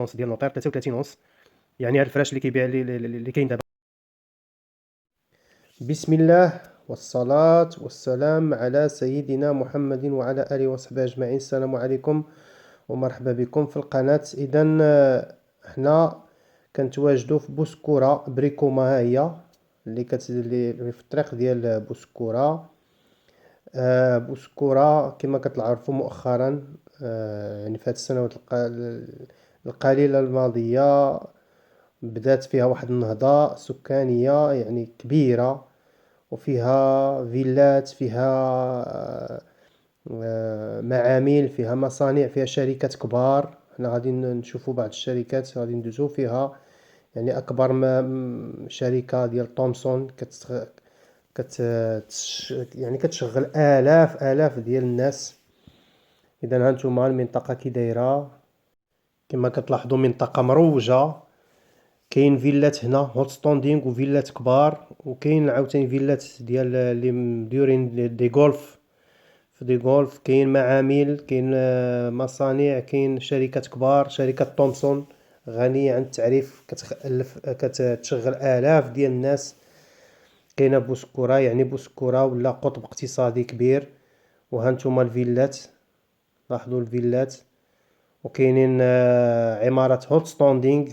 ونص ديال النوطير 33 ونص. يعني هاد الفراش اللي كيبيع اللي كاين دابا. بسم الله والصلاة والسلام على سيدنا محمد وعلى آله وصحبه أجمعين. السلام عليكم ومرحبا بكم في القناة. إذا حنا كنتواجدوا في بوسكورة بريكوما، ها هي اللي في الطريق ديال بوسكورة. بوسكورة كما كتعرفوا مؤخرا، يعني في هاد السنوات القليلة الماضية بدات فيها واحد النهضة سكانية يعني كبيرة، وفيها فيلات، فيها معامل، فيها مصانع، فيها شركات كبار. حنا غادي نشوفوا بعض الشركات غادي ندوزو فيها. يعني اكبر ما شركة ديال تومسون يعني كتشغل الاف ديال الناس. اذا هانتوما المنطقة كي دايرة كما كتلاحظوا، منطقة مروجة. كاين فيلات هنا هوت ستوندينغ وفيلات كبار، وكاين عاوتاني فيلات ديال اللي مديورين دي غولف. في دي غولف كاين معامل، كاين مصانع، كاين شركات كبار. شركة تومسون غنية عن التعريف، كتشغل آلاف ديال الناس. كاينة بوسكورة، يعني بوسكورة ولا قطب اقتصادي كبير. وهانتوما الفيلات، لاحظوا الفيلات. وكاينين عمارات هوت ستوندينغ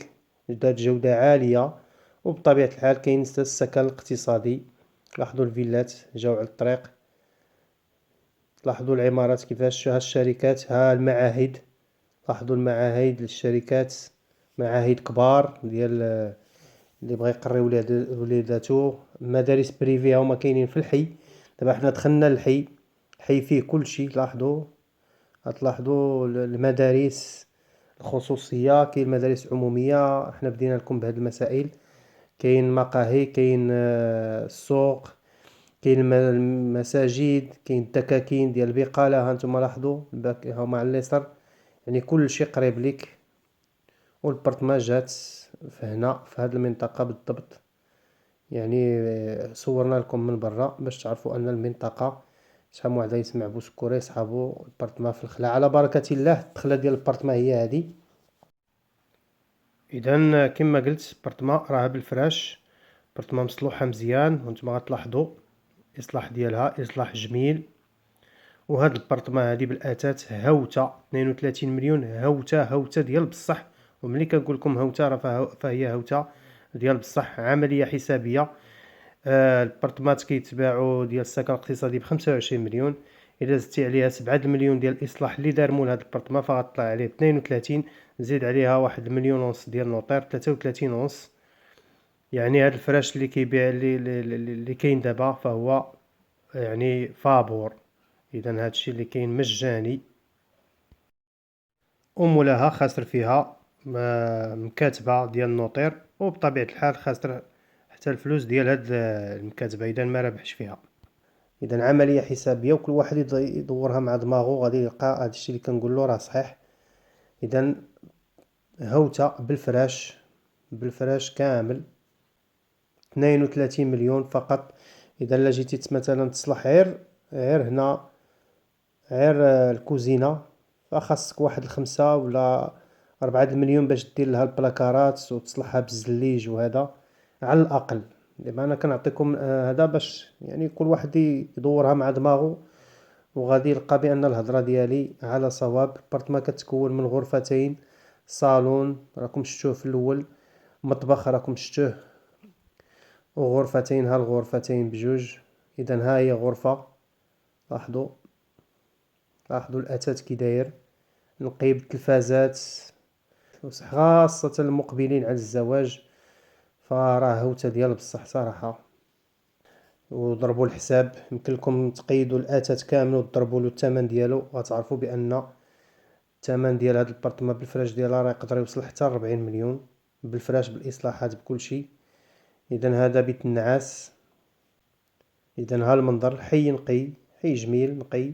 ذات جودة عالية. وبطبيعة الحال كاين السكن الاقتصادي. لاحظوا الفيلات جاو على الطريق. لاحظوا العمارات كيفاش، ها الشركات، ها المعاهد. لاحظوا المعاهد للشركات، معاهد كبار ديال اللي بغى يقري وليداتو. مدارس بريفي هما كاينين في الحي. دابا حنا دخلنا للحي، الحي فيه كلشي. لاحظوا، غتلاحظوا المدارس الخصوصية، كاين المدارس عمومية. احنا بدينا لكم بهاد المسائل. كاين مقاهي، كاين السوق، كاين المساجد، كاين الدكاكين ديال البقالة. هانتوما لاحظوا هما على اليسار، يعني كلشي قريب ليك. والبرطماجات في هنا في هاد المنطقة بالضبط. يعني صورنا لكم من برا باش تعرفوا ان المنطقة. شحال من واحد يسمع بوسكورة يصحابو البرطمة في الخلا. على بركة الله الدخلة ديال البرطمة هي هادي. اذا كما قلت برطمة راها بالفراش، برطمة مصلوحة مزيان. وانتم غتلاحظوا الاصلاح ديالها اصلاح جميل. وهاد البرطمة هادي بالاثاث هوتة 32 مليون. هوتة ديال بصح. وملي كنقول لكم هوتة راه فهي هوتة ديال بصح، عملية حسابية. البرطمات كيتباعوا ديال السكن الاقتصادي ب25 مليون. الا زدتي عليها 7 المليون ديال الاصلاح اللي دار مول هاد البرطمه فغطلع عليه 32. زيد عليها 1 مليون ونص ديال النوطير 33 ونص. يعني هاد الفراش اللي كيبيع اللي كاين دابا فهو يعني فابور. اذا هادشي اللي كاين مجاني، ومولاها خاسر فيها مكاتبه ديال النوطير. وبطبيعه الحال خاسر حتى الفلوس ديال هاد المكاتبه اذا ما ربحش فيها. اذا عمليه حسابيه وكل واحد يدورها مع دماغه غادي يلقى هذا الشيء اللي كنقول له راه صحيح. اذا هوته بالفراش كامل 32 مليون فقط. اذا الا جيتي مثلا تصلح غير هنا، غير الكوزينه، فخاصك واحد الخمسة ولا 4 المليون باش دير لها البلاكارات وتصلحها بالزليج. وهذا على الاقل. دابا انا كنعطيكم هذا باش يعني كل واحد يدورها مع دماغه، وغادي يلقى بان الهضره ديالي على صواب. البارتما كتكون من غرفتين، صالون راكم شفتوه في الاول، مطبخ راكم شفتوه، وغرفتين. ها الغرفتين بجوج. اذا ها هي غرفه. لاحظوا الاثاث كي داير نقي بالتلفازات. خاصه المقبلين على الزواج فراه هوته ديال بصح صراحه. وضربوا الحساب، يمكن لكم تقيدوا الاثاث كامل وتضربوا له الثمن ديالو، غتعرفوا بان الثمن ديال هاد البارطمه بالفراش ديالها راه يقدر يوصل حتى 40 مليون بالفراش بالاصلاحات بكل شيء. اذا هذا بيت النعاس. اذا ها المنظر، حي نقي، حي جميل نقي.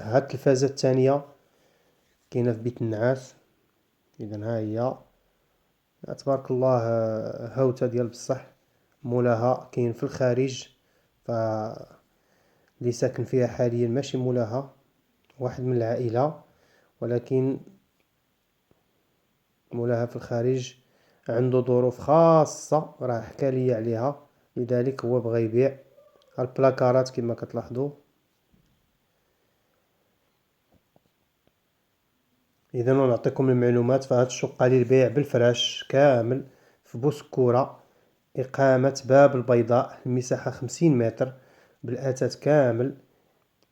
ها التلفازه الثانيه كاينه في بيت النعاس. اذا ها هي تبارك الله، هوته ديال بصح. مولاها كاين في الخارج، ف اللي ساكن فيها حاليا ماشي مولاها، واحد من العائله، ولكن مولاها في الخارج عنده ظروف خاصة راه حكى لي عليها، لذلك هو بغى يبيع. البلاكارات كما كتلاحظوا. اذا نعطيكم المعلومات، فهاد الشقة للبيع بالفراش كامل في بوسكورة، إقامة باب البيضاء، المساحة 50 متر بالأثاث كامل،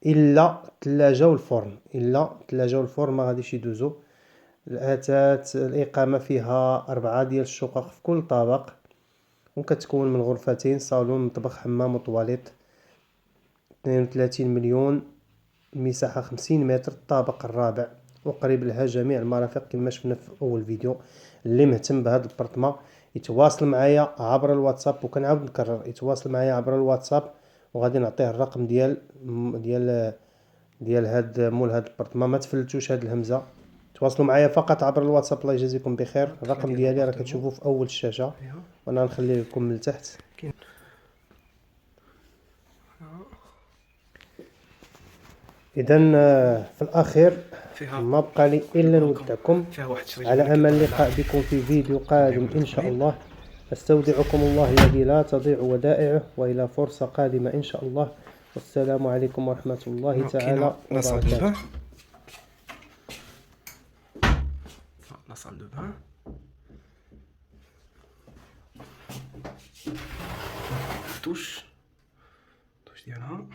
إلا الثلاجة والفرن. إلا الثلاجة والفرن ما غاديش يدوزو. الأثاث الإقامة فيها 4 ديال الشقق في كل طابق، وكتكون من غرفتين، صالون، مطبخ، حمام وطواليت. 32 مليون، المساحة 50 متر، الطابق الرابع، وقريب لها جميع المرافق كما شفنا في أول فيديو. اللي مهتم بهذا البرطمة يتواصل معايا عبر الواتساب، وكنعاود نكرر يتواصل معايا عبر الواتساب، وغادي نعطيه الرقم ديال هاد مول هاد البرطمة. ما تفلتوش هاد الهمزة، تواصلوا معايا فقط عبر الواتساب. الله يجازيكم بخير. الرقم ديالي راه كتشوفوه في اول الشاشة، وانا نخليه لكم من تحت. اذا في الاخير ما بقى لي الا نودعكم على امل اللقاء بكم في فيديو قادم ان شاء الله. استودعكم الله الذي لا تضيع ودائعه، والى فرصة قادمة ان شاء الله. والسلام عليكم ورحمة الله تعالى وبركاته. La salle de bain. touche ديالها.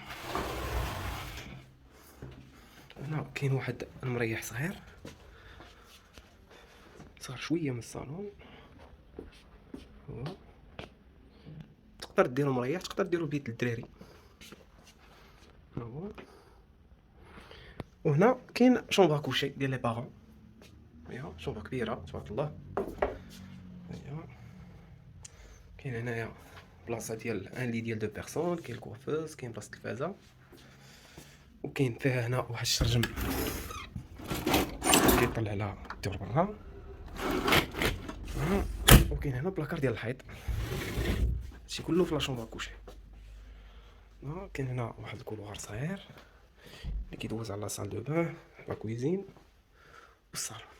هنا كاين واحد المريح صغير شويه من الصالون. تقدر ديرو مريح، تقدر ديرو بيت الدراري. وهنا كاين شومبر كوشي ديال لي بارون. شومبر كبيره تبارك الله. كاين هنايا بلاصه ديال ان لي ديال 2 بيرسون، كاين الكوافوز، كاين بلاصه التلفازه، وكاين فيها هنا واحد الشرجم كيطلع على الدور برا. وكاين هنا بلاكار ديال الحيط. هادشي كله في لا شومبر كوشي. كاين هنا واحد الكولوار صغير اللي كيدوز على لا سال دو بان، لا كويزين والصالون.